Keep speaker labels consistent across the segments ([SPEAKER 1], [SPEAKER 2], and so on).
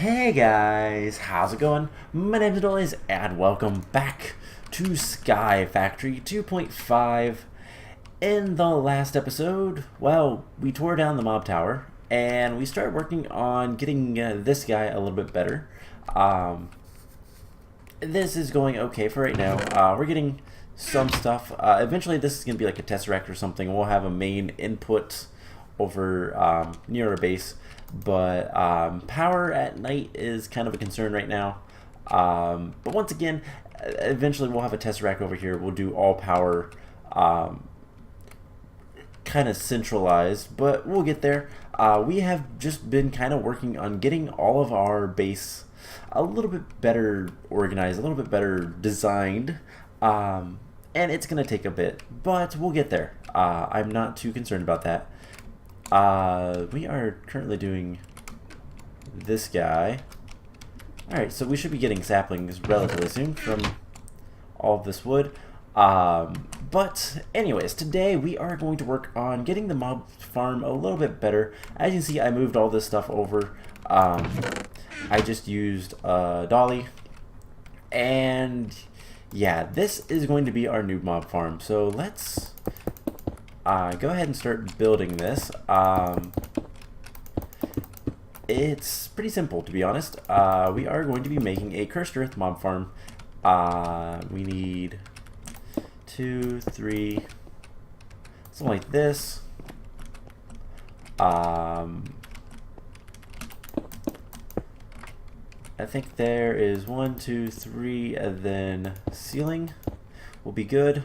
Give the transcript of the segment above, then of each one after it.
[SPEAKER 1] Hey guys, how's it going? My name's Adolis and welcome back to Sky Factory 2.5. In the last episode, well, we tore down the mob tower and we started working on getting this guy a little bit better. This is going okay for right now. We're getting some stuff. Eventually this is going to be like a Tesseract or something. We'll have a main input over near our base. But power at night is kind of a concern right now. But once again, eventually we'll have a Tesseract over here. We'll do all power kind of centralized, but we'll get there. We have just been kind of working on getting all of our base a little bit better organized, a little bit better designed. And it's going to take a bit, but we'll get there. I'm not too concerned about that. We are currently doing this guy. Alright, so we should be getting saplings relatively soon from all of this wood. But anyways, today we are going to work on getting the mob farm a little bit better. As you can see, I moved all this stuff over. I just used a dolly. And yeah, this is going to be our new mob farm. So let's go ahead and start building this. It's pretty simple, to be honest. We are going to be making a cursed earth mob farm. We need 2, 3, something like this. I think there is 1, 2, 3, and then ceiling will be good.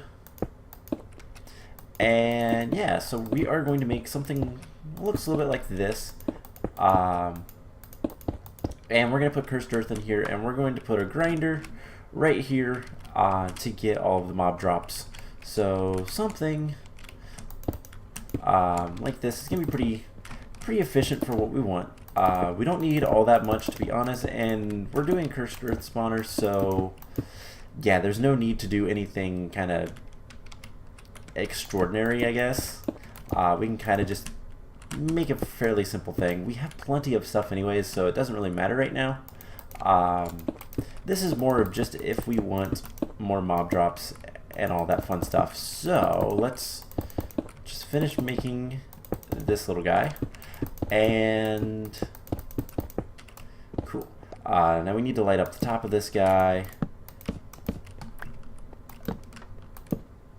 [SPEAKER 1] And yeah, so we are going to make something that looks a little bit like this. And we're going to put cursed earth in here, and we're going to put a grinder right here to get all of the mob drops. So something like this is going to be pretty efficient for what we want. We don't need all that much, to be honest, and we're doing cursed earth spawners, so yeah, there's no need to do anything kind of extraordinary, I guess. We can kind of just make a fairly simple thing. We have plenty of stuff anyways, so it doesn't really matter right now. This is more of just if we want more mob drops and all that fun stuff. So let's just finish making this little guy. And cool. Now we need to light up the top of this guy.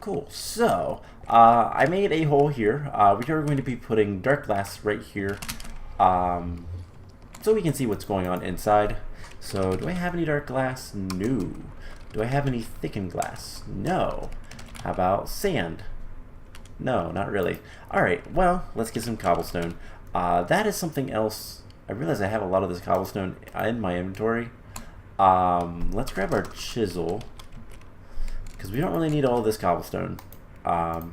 [SPEAKER 1] Cool. So I made a hole here. We are going to be putting dark glass right here, so we can see what's going on inside. So do I have any dark glass? No. Do I have any thickened glass? No. How about sand? No, not really. Alright, well, let's get some cobblestone. That is something else. I realize I have a lot of this cobblestone in my inventory. Let's grab our chisel, because we don't really need all this cobblestone. Not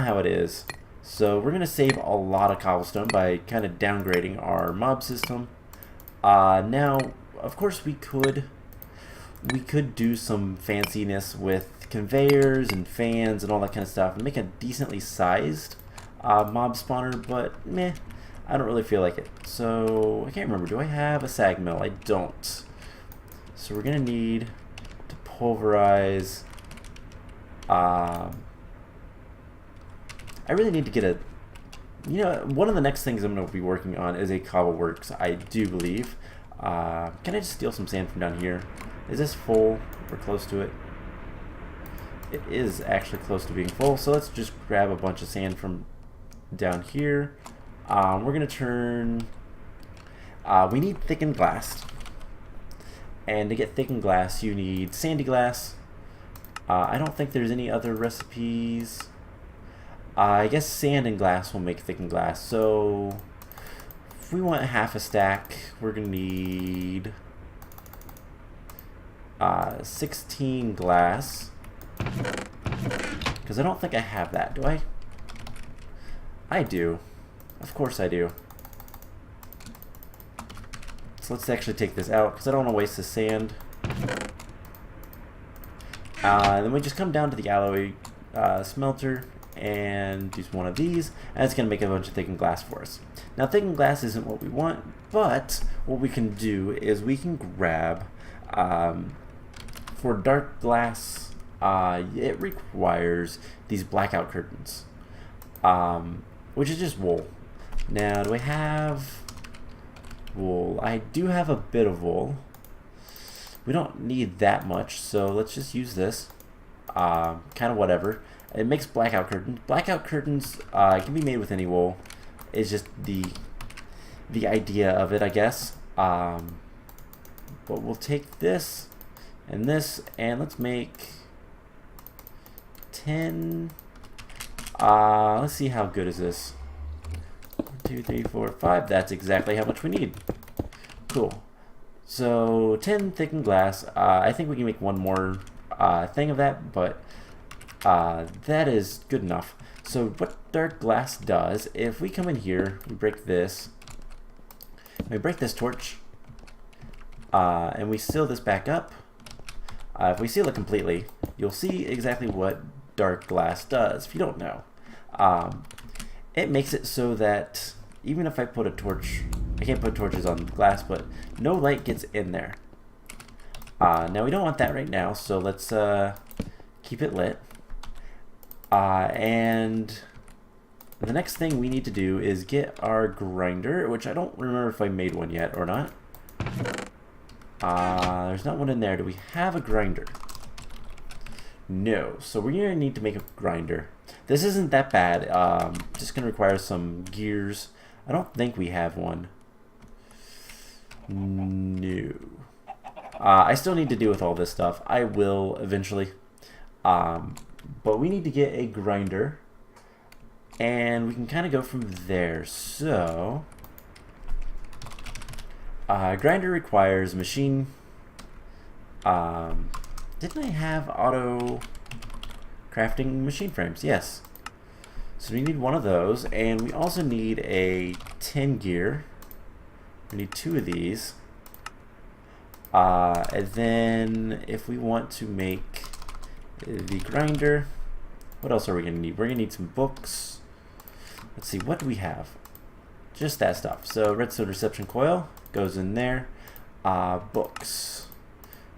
[SPEAKER 1] how it is. So we're going to save a lot of cobblestone by kind of downgrading our mob system. Now, of course, we could do some fanciness with conveyors and fans and all that kind of stuff and make a decently sized mob spawner, but meh, I don't really feel like it. So I can't remember. Do I have a sag mill? I don't. So we're going to need to pulverize. I really need to get a, one of the next things I'm going to be working on is a cobbleworks, I do believe. Can I just steal some sand from down here? Is this full? We're close to it. It is actually close to being full, so let's just grab a bunch of sand from down here. We're going to turn, we need thickened glass. And to get thickened glass, you need sandy glass. I don't think there's any other recipes. I guess sand and glass will make thickened glass. So if we want half a stack, we're going to need 16 glass. Because I don't think I have that. Do I? I do. Of course I do. So let's actually take this out because I don't want to waste the sand. Then we just come down to the alloy smelter and use one of these, and it's going to make a bunch of thickened glass for us. Now, thickened glass isn't what we want, But what we can do is we can grab, for dark glass, it requires these blackout curtains, which is just wool. Now, do I have wool? I do have a bit of wool. We don't need that much, so let's just use this. Kind of whatever. It makes blackout curtains. Blackout curtains can be made with any wool. It's just the idea of it, I guess. But we'll take this, and let's make 10. Let's see, how good is this? 1, 2, 3, 4, 5. That's exactly how much we need. Cool. So 10 thickened glass. I think we can make one more thing of that, but that is good enough. So what dark glass does, if we come in here, we break this, we break this torch, and we seal this back up. If we seal it completely, you'll see exactly what dark glass does. If you don't know, it makes it so that even if I put a torch, I can't put torches on glass, but no light gets in there. Now we don't want that right now, so let's keep it lit. And the next thing we need to do is get our grinder, which I don't remember if I made one yet or not. There's not one in there. Do we have a grinder? No, so we're going to need to make a grinder. This isn't that bad. Just going to require some gears. I don't think we have one. No. I still need to deal with all this stuff. I will eventually. But we need to get a grinder, and we can kind of go from there. So, grinder requires machine. Didn't I have auto crafting machine frames? Yes. So we need one of those, and we also need a 10 gear. We need 2 of these. And then if we want to make the grinder, what else are we going to need? We're going to need some books. Let's see, what do we have? Just that stuff. So redstone reception coil goes in there. Books.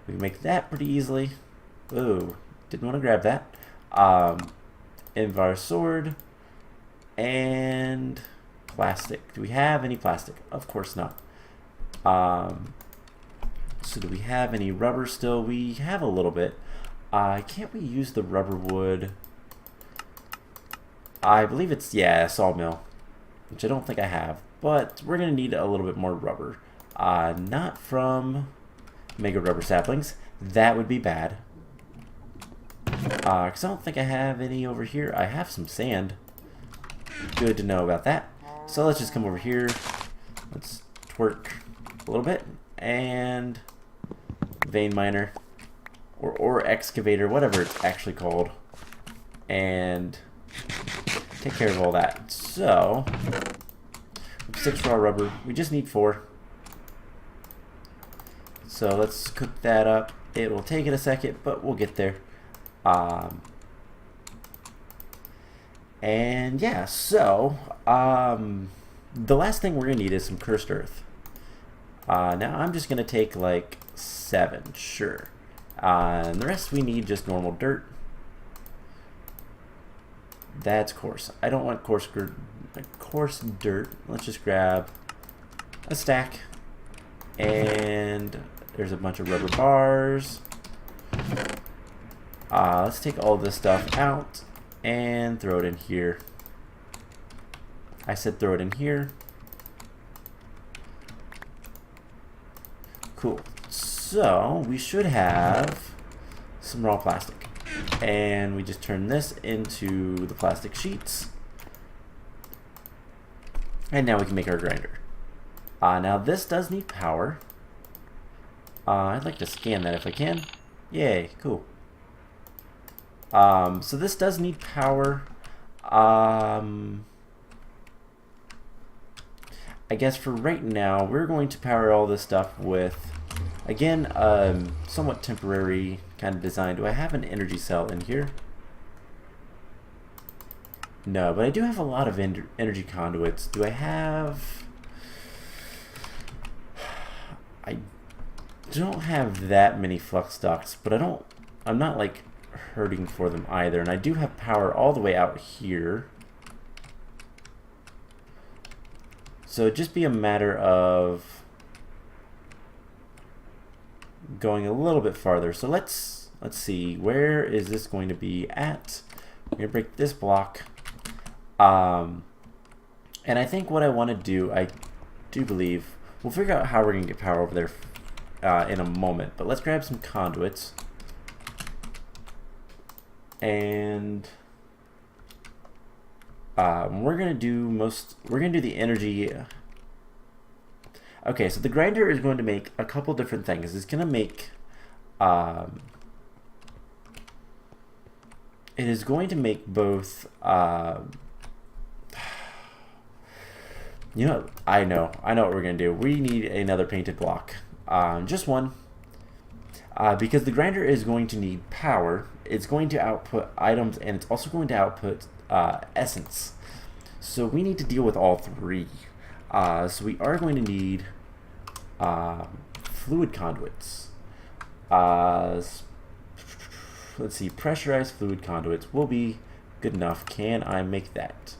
[SPEAKER 1] We can make that pretty easily. Ooh, didn't want to grab that. Invar sword and plastic. Do we have any plastic? Of course not. So do we have any rubber still? We have a little bit. Can't we use the rubber wood? I believe it's, yeah, sawmill, which I don't think I have, but we're going to need a little bit more rubber. Not from mega rubber saplings. That would be bad. Because I don't think I have any over here. I have some sand. Good to know about that. So let's just come over here. Let's twerk a little bit. And vein miner. Or excavator, whatever it's actually called. And take care of all that. So, 6 raw rubber. We just need 4. So let's cook that up. It will take it a second, but we'll get there. And yeah, so the last thing we're gonna need is some cursed earth. Now I'm just gonna take like 7, sure. And the rest we need just normal dirt. That's coarse. I don't want coarse dirt. Let's just grab a stack. And there's a bunch of rubber bars. Let's take all this stuff out and throw it in here. I said throw it in here. Cool. So we should have some raw plastic. And we just turn this into the plastic sheets. And now we can make our grinder. Now this does need power. I'd like to scan that if I can. Yay, cool. So this does need power. I guess for right now, we're going to power all this stuff with, again, somewhat temporary kind of design. Do I have an energy cell in here? No, but I do have a lot of energy conduits. Do I have... I don't have that many flux ducts, but I'm not like hurting for them either. And I do have power all the way out here. So it'd just be a matter of going a little bit farther. So let's see, where is this going to be at? I'm gonna break this block. And I think what I want to do, I do believe, we'll figure out how we're gonna get power over there in a moment. But let's grab some conduits. And we're gonna do the energy. Okay, so the grinder is going to make a couple different things. It's gonna make it is going to make both you know, I know what we're gonna do. We need another painted block, just one, because the grinder is going to need power. It's going to output items, and it's also going to output essence. So we need to deal with all three. So we are going to need fluid conduits. Let's see, pressurized fluid conduits will be good enough. Can I make that?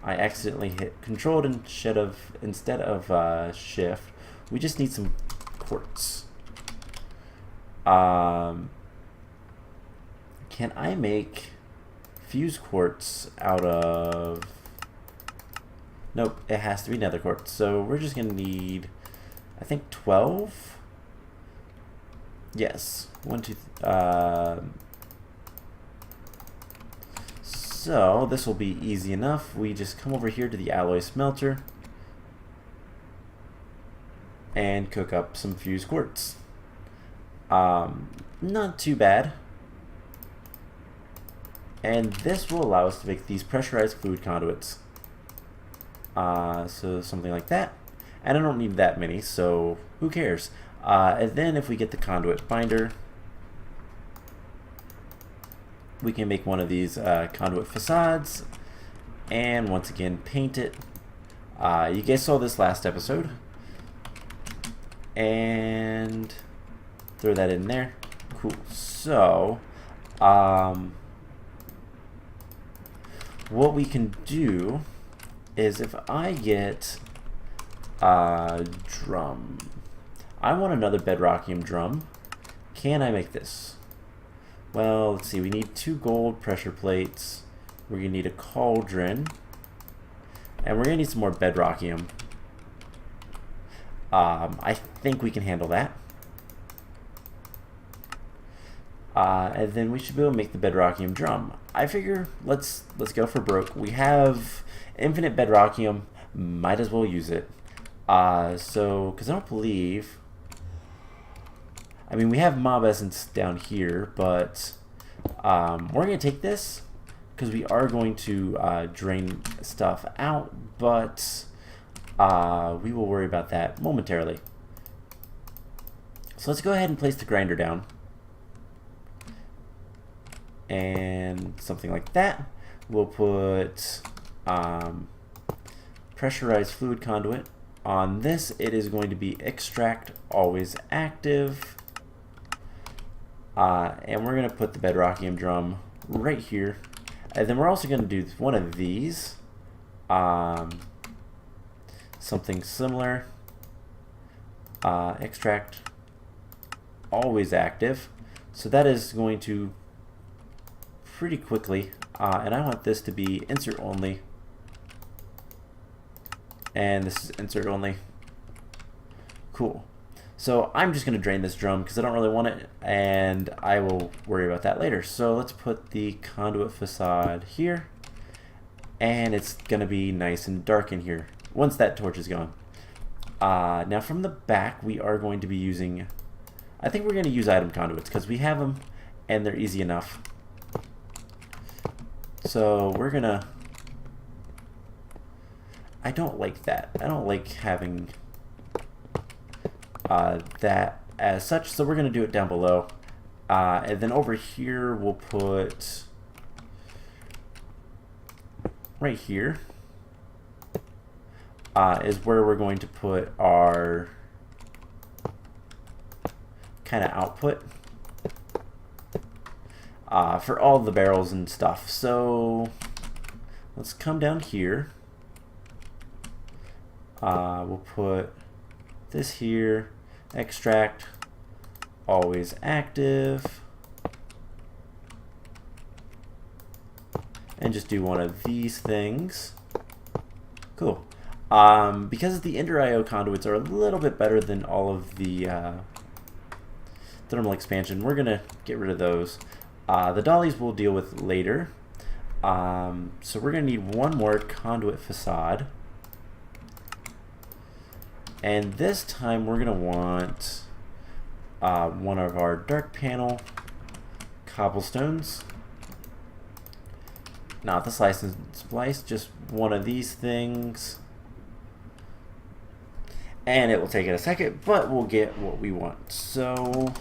[SPEAKER 1] I accidentally hit controlled instead of shift. We just need some quartz. Can I make fused quartz out of... Nope, it has to be nether quartz. So we're just gonna need, I think, 12. Yes, 1, 2. So this will be easy enough. We just come over here to the alloy smelter and cook up some fused quartz. Not too bad. And this will allow us to make these pressurized fluid conduits. So something like that. And I don't need that many, so who cares? And then if we get the conduit binder, we can make one of these conduit facades, and once again paint it. You guys saw this last episode, and throw that in there. Cool. So what we can do is, if I get a drum, I want another bedrockium drum. Can I make this? Well, let's see, we need 2 gold pressure plates. We're gonna need a cauldron, and we're gonna need some more bedrockium. I think we can handle that. And then we should be able to make the bedrockium drum. I figure let's go for broke. We have infinite bedrockium, might as well use it. So, because I don't believe, I mean, we have mob essence down here, but we're going to take this because we are going to drain stuff out, but we will worry about that momentarily. So let's go ahead and place the grinder down. And something like that. We'll put pressurized fluid conduit. On this, it is going to be extract always active. And we're going to put the bedrockium drum right here. And then we're also going to do one of these. Something similar. Extract always active. So that is going to pretty quickly. And I want this to be insert only. And this is insert only. Cool. So I'm just going to drain this drum because I don't really want it, and I will worry about that later. So let's put the conduit facade here, and it's going to be nice and dark in here once that torch is gone. Now from the back, we are going to be using, I think we're going to use item conduits because we have them and they're easy enough. So we're going to, I don't like that. I don't like having that as such, so we're going to do it down below. And then over here we'll put, right here is where we're going to put our kind of output for all the barrels and stuff. So let's come down here. We'll put this here, extract, always active, and just do one of these things. Cool. Because the Ender IO conduits are a little bit better than all of the thermal expansion, we're gonna get rid of those. The dollies we'll deal with later. So we're gonna need one more conduit facade. And this time we're gonna want one of our dark panel cobblestones. Not the slice and splice, just one of these things. And it will take it a second, but we'll get what we want. So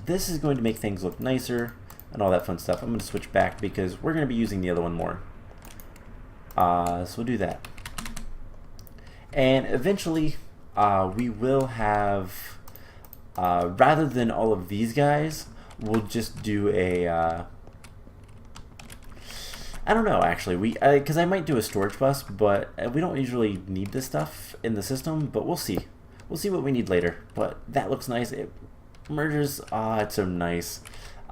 [SPEAKER 1] this is going to make things look nicer and all that fun stuff. I'm going to switch back because we're going to be using the other one more. So we'll do that. And eventually we will have, rather than all of these guys, we'll just do a, I don't know actually, because I might do a storage bus, but we don't usually need this stuff in the system, but we'll see. We'll see what we need later, but that looks nice. It merges, it's so nice.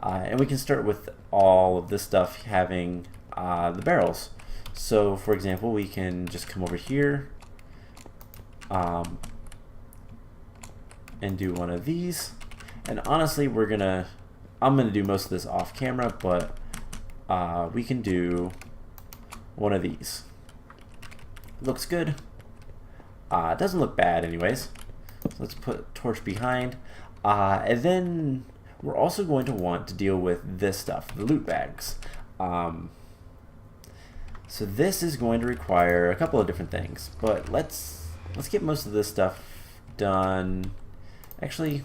[SPEAKER 1] And we can start with all of this stuff having the barrels. So for example, we can just come over here and do one of these. And honestly, I'm gonna do most of this off camera, but we can do one of these. Looks good. It doesn't look bad anyways. So let's put torch behind. And then we're also going to want to deal with this stuff, the loot bags. So this is going to require a couple of different things, but let's get most of this stuff done. Actually,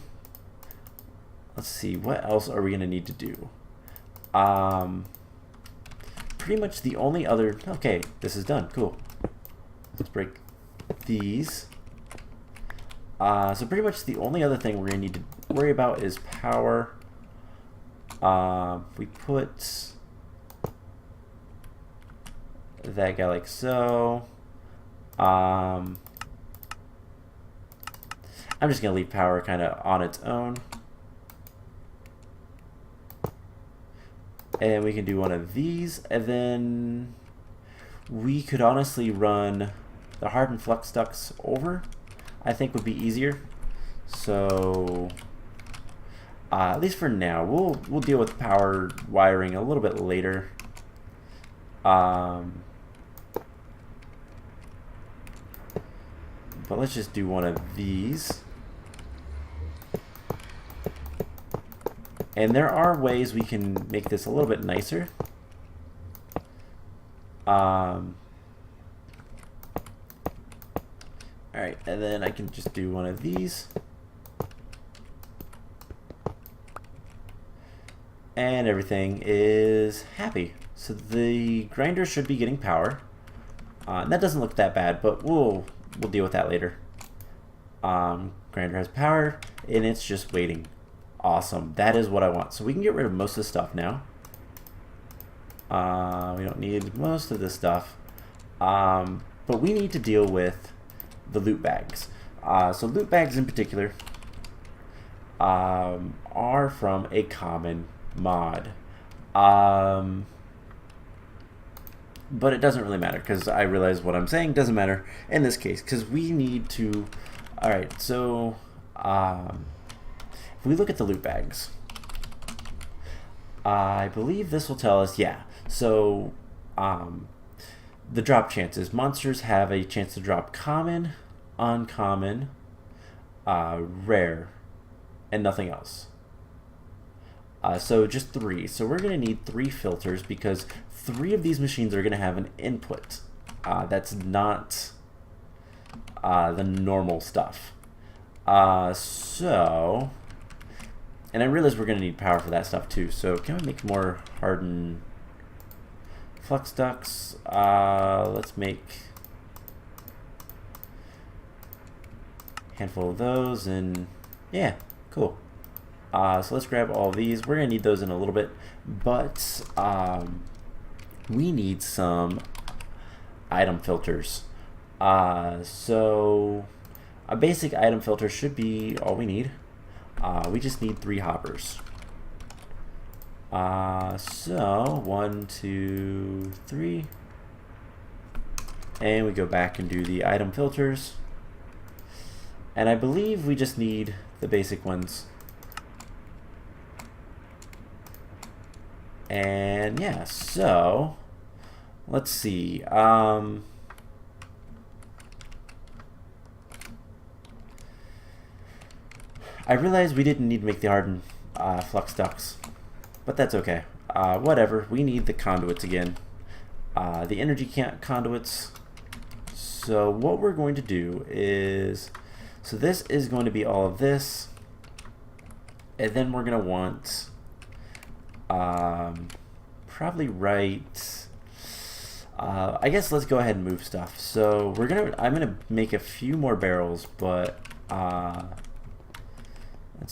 [SPEAKER 1] let's see, what else are we going to need to do? Pretty much the only other, okay, this is done, cool. Let's break these. So pretty much the only other thing we're going to need to worry about is power. We put that guy like so. I'm just going to leave power kind of on its own. And we can do one of these, and then we could honestly run the hardened flux ducts over. I think would be easier. So at least for now, we'll deal with power wiring a little bit later. But let's just do one of these. And there are ways we can make this a little bit nicer. Alright, and then I can just do one of these. And everything is happy. So the grinder should be getting power. And that doesn't look that bad, but we'll deal with that later. Grinder has power, and it's just waiting. Awesome. That is what I want. So we can get rid of most of the stuff now. We don't need most of this stuff. But we need to deal with the loot bags. So loot bags in particular are from a common mod. But it doesn't really matter because I realize what I'm saying doesn't matter in this case because we need to... Alright, so if we look at the loot bags, I believe this will tell us, yeah, so the drop chances. Monsters have a chance to drop common, uncommon, rare, and nothing else. So just 3. So we're going to need 3 filters because 3 of these machines are going to have an input that's not the normal stuff. And I realize we're going to need power for that stuff too. So can we make more hardened flux ducts? Let's make a handful of those, and yeah, cool. So let's grab all these. We're going to need those in a little bit, but we need some item filters. So a basic item filter should be all we need. We just need 3 hoppers. So 1, 2, 3. And we go back and do the item filters. And I believe we just need the basic ones. And yeah, so let's see. I realized we didn't need to make the hardened flux ducts, but that's okay. Whatever, we need the conduits again. The energy conduits. So what we're going to do is, so this is going to be all of this, and then we're going to want probably right. I guess let's go ahead and move stuff. So I'm gonna make a few more barrels, but let's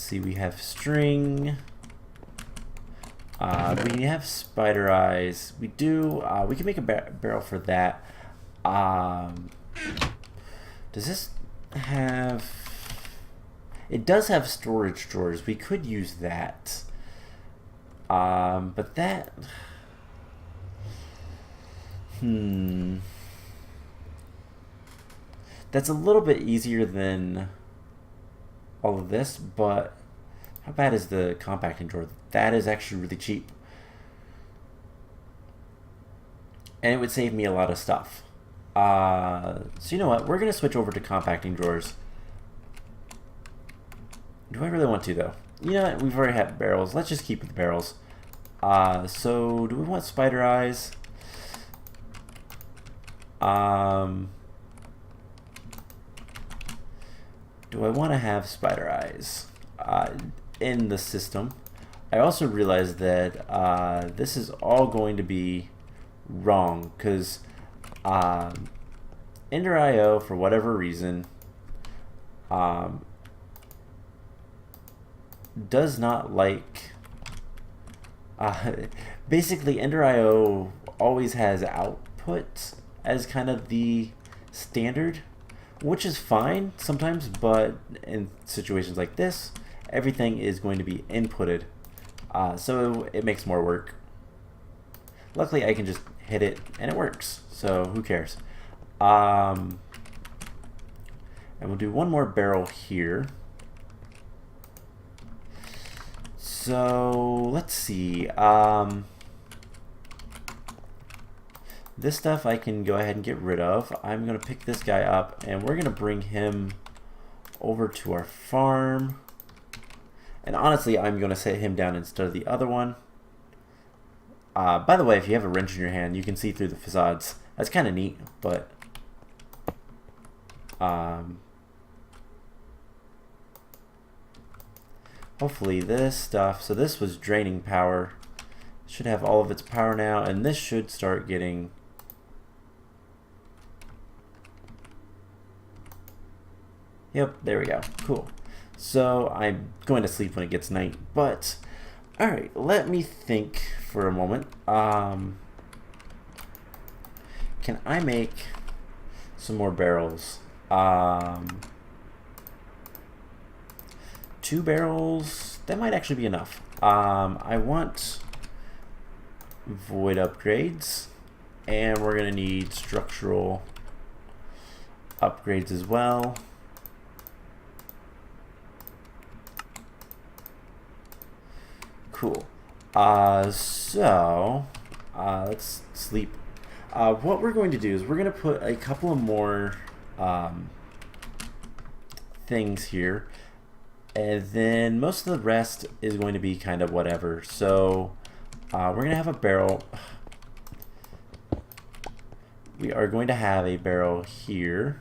[SPEAKER 1] see. We have string. We have spider eyes. We do. We can make a barrel for that. Does this have? It does have storage drawers. We could use that. But that. That's a little bit easier than all of this, but how bad is the compacting drawer? That is actually really cheap. And it would save me a lot of stuff. So you know what? We're going to switch over to compacting drawers. Do I really want to, though? You know what? We've already had barrels. Let's just keep with the barrels. So do we want spider eyes? Do I want to have spider eyes in the system? I also realized that this is all going to be wrong because Ender.io, for whatever reason, does not like. Basically, Ender.io always has output as kind of the standard, which is fine sometimes, but in situations like this, everything is going to be inputted. So it makes more work. Luckily, I can just hit it and it works, so who cares? And we'll do one more barrel here. So let's see. This stuff I can go ahead and get rid of. I'm going to pick this guy up and we're going to bring him over to our farm. And honestly, I'm going to set him down instead of the other one. By the way, if you have a wrench in your hand, you can see through the facades. That's kind of neat, but hopefully this stuff, so this was draining power, should have all of its power now, and this should start getting yep, there we go. Cool. So I'm going to sleep when it gets night, but alright, let me think for a moment. Can I make some more barrels? 2 barrels, that might actually be enough. I want void upgrades, and we're gonna need structural upgrades as well. Cool. So let's sleep. What we're going to do is we're going to put a couple of more things here, and then most of the rest is going to be kind of whatever. So we're going to have a barrel. We are going to have a barrel here.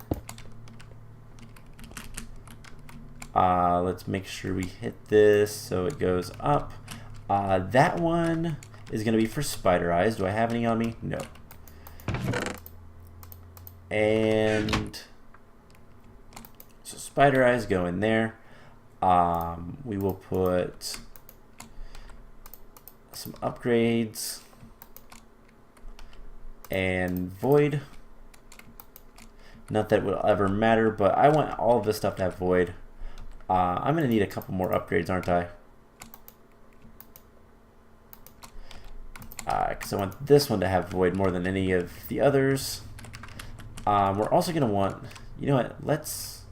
[SPEAKER 1] Let's make sure we hit this so it goes up. That one is going to be for spider eyes. Do I have any on me? No. And so spider eyes go in there. We will put some upgrades and void. Not that it will ever matter, but I want all of this stuff to have void. I'm going to need a couple more upgrades, aren't I? Because I want this one to have void more than any of the others. We're also going to want, you know what, let's...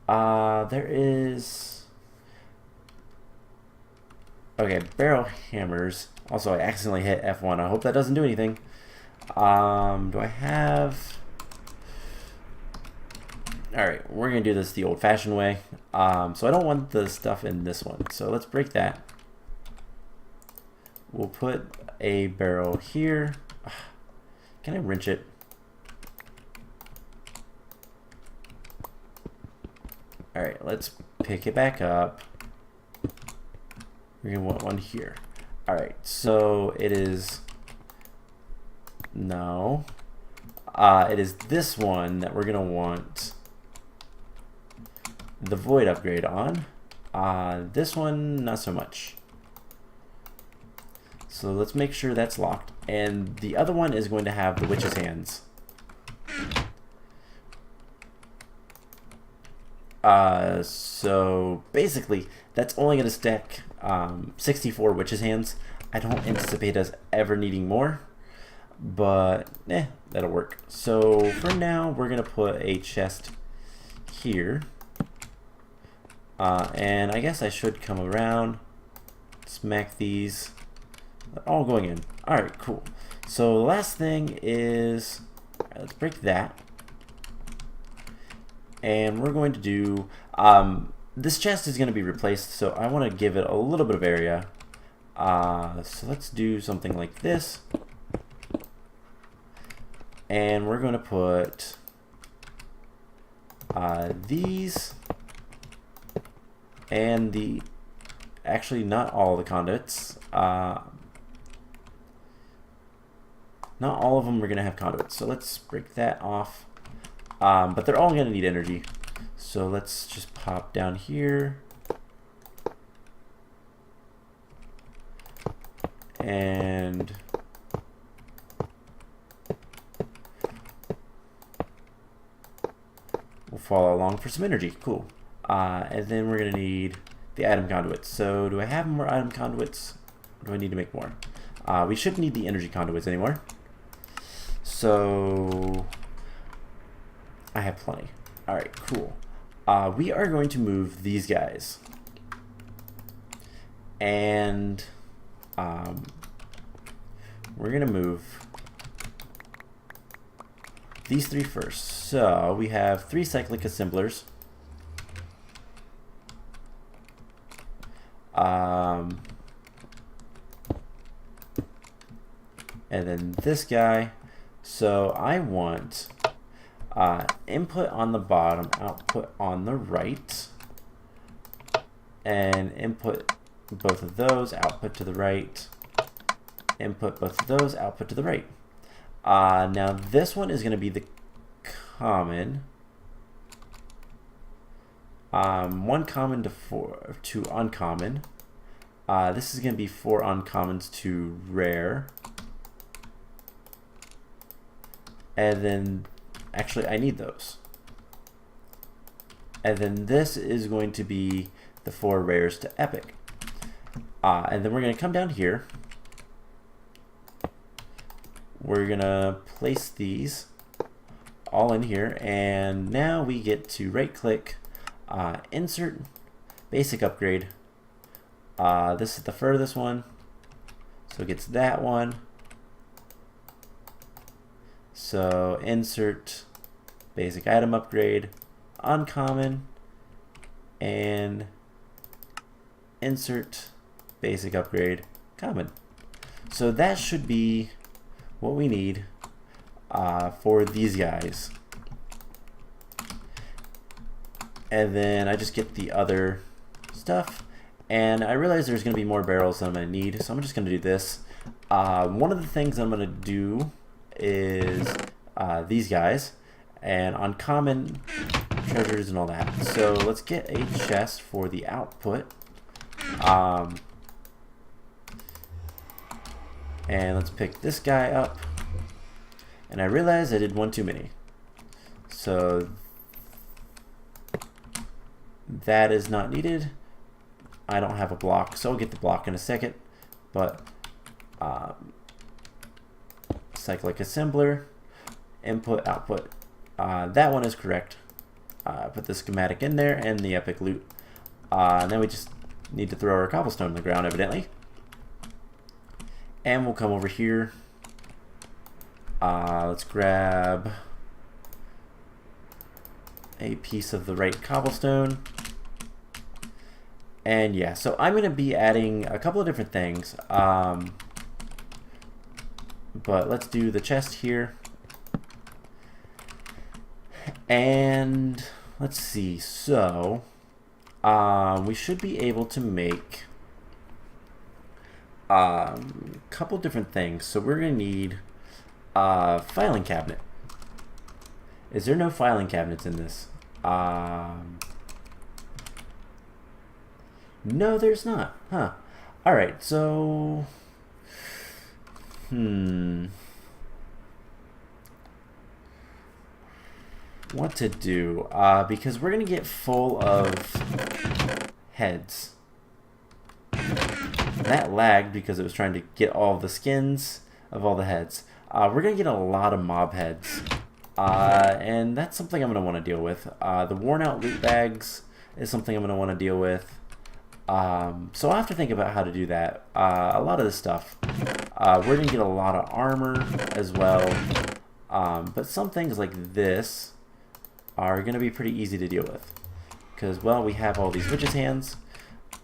[SPEAKER 1] there is... Okay, barrel hammers. Also, I accidentally hit F1. I hope that doesn't do anything. Do I have... Alright, we're going to do this the old-fashioned way. So I don't want the stuff in this one. So let's break that. We'll put a barrel here. Can I wrench it? Alright, let's pick it back up. We're going to want one here. Alright, so it is... No. It is this one that we're going to want the void upgrade on. This one, not so much. So let's make sure that's locked. And the other one is going to have the witch's hands. So basically, that's only going to stack 64 witch's hands. I don't anticipate us ever needing more, but that'll work. So for now, we're going to put a chest here. And I guess I should come around, smack these. They're all going in. Alright, cool. So the last thing is, let's break that. And we're going to do, this chest is going to be replaced, so I want to give it a little bit of area. So let's do something like this. And we're going to put these and the, actually not all the conduits. Not all of them are going to have conduits, so let's break that off. But they're all going to need energy. So let's just pop down here. And we'll follow along for some energy. Cool. And then we're going to need the item conduits. So do I have more item conduits? Or do I need to make more? We shouldn't need the energy conduits anymore. So I have plenty. Alright, cool. We are going to move these guys. And we're going to move these three first. So we have 3 cyclic assemblers. And then this guy. So I want input on the bottom, output on the right, and input both of those, output to the right, input both of those, output to the right. Now this one is going to be the common. 1 common to 2 uncommon. This is going to be 4 uncommons to rare. And then, actually I need those. And then this is going to be the 4 rares to epic. And then we're going to come down here. We're going to place these all in here. And now we get to right click, insert basic upgrade. This is the furthest one. So it gets that one. So insert basic item upgrade, uncommon, and insert basic upgrade, common. So that should be what we need for these guys. And then I just get the other stuff. And I realize there's going to be more barrels than I'm going to need, so I'm just going to do this. One of the things I'm going to do is these guys, and on common treasures and all that. So let's get a chest for the output. And let's pick this guy up. And I realized I did one too many. So that is not needed. I don't have a block, so I'll get the block in a second. But cyclic assembler, input, output. That one is correct. Put the schematic in there and the epic loot. And then we just need to throw our cobblestone on the ground, evidently. And we'll come over here. Let's grab a piece of the right cobblestone. And yeah, so I'm going to be adding a couple of different things. But let's do the chest here. And let's see, so we should be able to make a couple different things. So we're going to need a filing cabinet. Is there no filing cabinets in this? No, there's not. Huh. Alright, so what to do, because we're gonna get full of heads. That lagged because it was trying to get all of the skins of all the heads. We're gonna get a lot of mob heads, and that's something I'm gonna want to deal with. The worn out loot bags is something I'm gonna want to deal with. So I'll have to think about how to do that. A lot of this stuff. We're gonna get a lot of armor as well, but some things like this are going to be pretty easy to deal with because, well, we have all these witches' hands.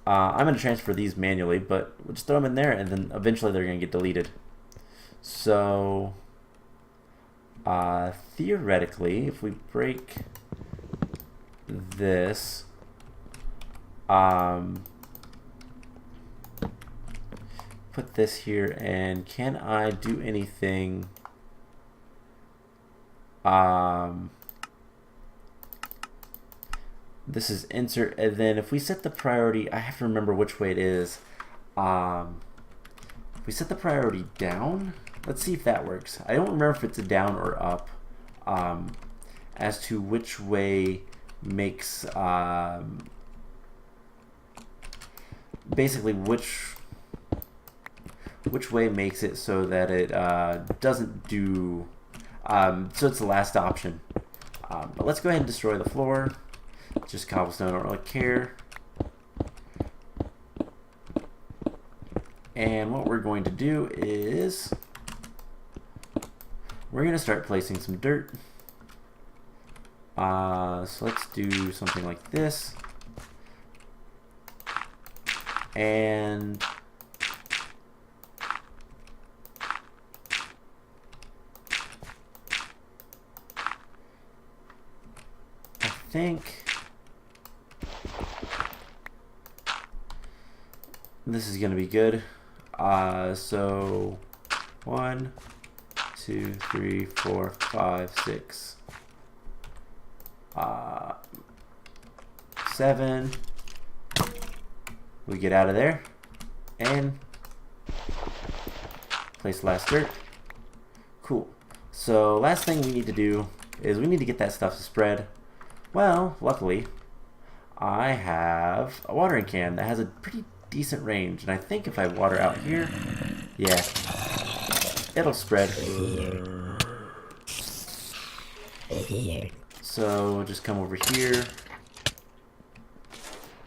[SPEAKER 1] I'm going to transfer these manually, but we'll just throw them in there and then eventually they're going to get deleted. So theoretically, if we break this, put this here, and can I do anything? This is insert, and then if we set the priority, I have to remember which way it is. If we set the priority down, let's see if that works. I don't remember if it's a down or up, as to which way makes, basically which way makes it so that it doesn't do, so it's the last option. But let's go ahead and destroy the floor. Just cobblestone, I don't really care. And what we're going to do is we're going to start placing some dirt. So let's do something like this. And I think this is going to be good. So 1, 2, 3, 4, 5, 6, 7. We get out of there and place last dirt. Cool. So last thing we need to do is we need to get that stuff to spread. Well, luckily, I have a watering can that has a pretty decent range, and I think if I water out here, yeah, it'll spread. So just come over here.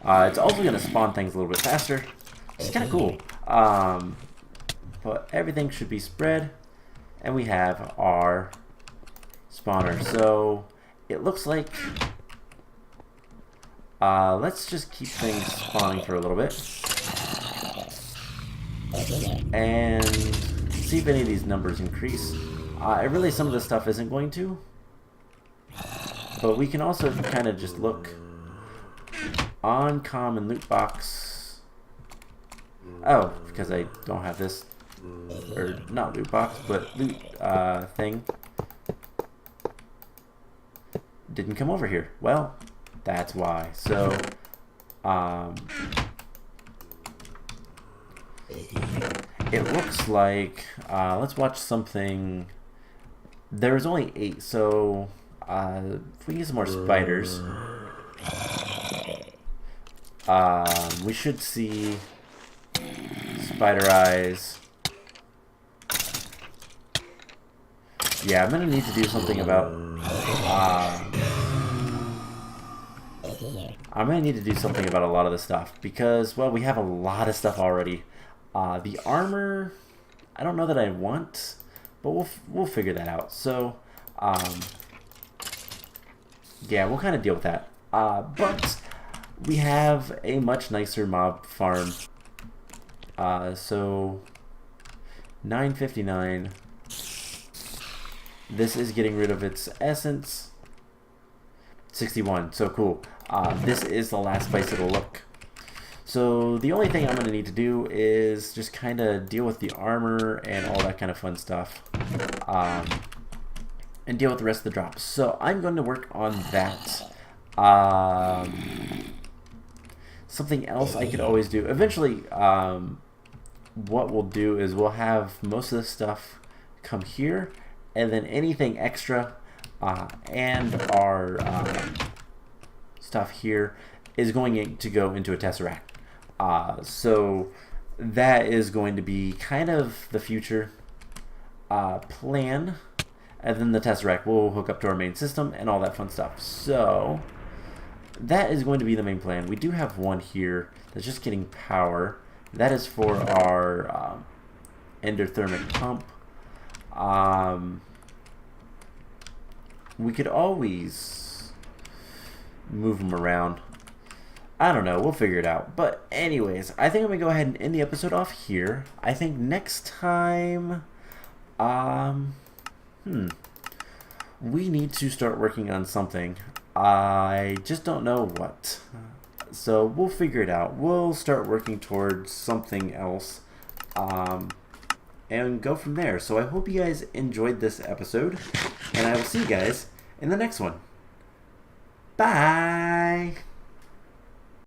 [SPEAKER 1] It's also going to spawn things a little bit faster. It's kind of cool. But everything should be spread, and we have our spawner. So it looks like let's just keep things spawning for a little bit and see if any of these numbers increase. Really, some of this stuff isn't going to, but we can also kind of just look on common loot box. Oh, because I don't have this, or not loot box, but loot thing. didn't come over here. Well, that's why. So, it looks like, let's watch something. There's only 8, so if we get some more spiders, we should see spider eyes. Yeah, I'm gonna need to do something about. I'm gonna need to do something about a lot of this stuff because, well, we have a lot of stuff already. The armor, I don't know that I want, but we'll figure that out. So, yeah, we'll kind of deal with that. But we have a much nicer mob farm. So 959. This is getting rid of its essence. 61. So cool. This is the last place it'll look. So the only thing I'm going to need to do is just kind of deal with the armor and all that kind of fun stuff. And deal with the rest of the drops. So I'm going to work on that. Something else I could always do. Eventually, what we'll do is we'll have most of this stuff come here. And then anything extra and our stuff here is going to go into a Tesseract. So that is going to be kind of the future plan. And then the Tesseract will hook up to our main system and all that fun stuff. So that is going to be the main plan. We do have one here that's just getting power. That is for our endothermic pump. We could always move them around. I don't know. We'll figure it out. But anyways, I think I'm going to go ahead and end the episode off here. I think next time, we need to start working on something. I just don't know what. So we'll figure it out. We'll start working towards something else. And go from there. So I hope you guys enjoyed this episode, and I will see you guys in the next one. Bye!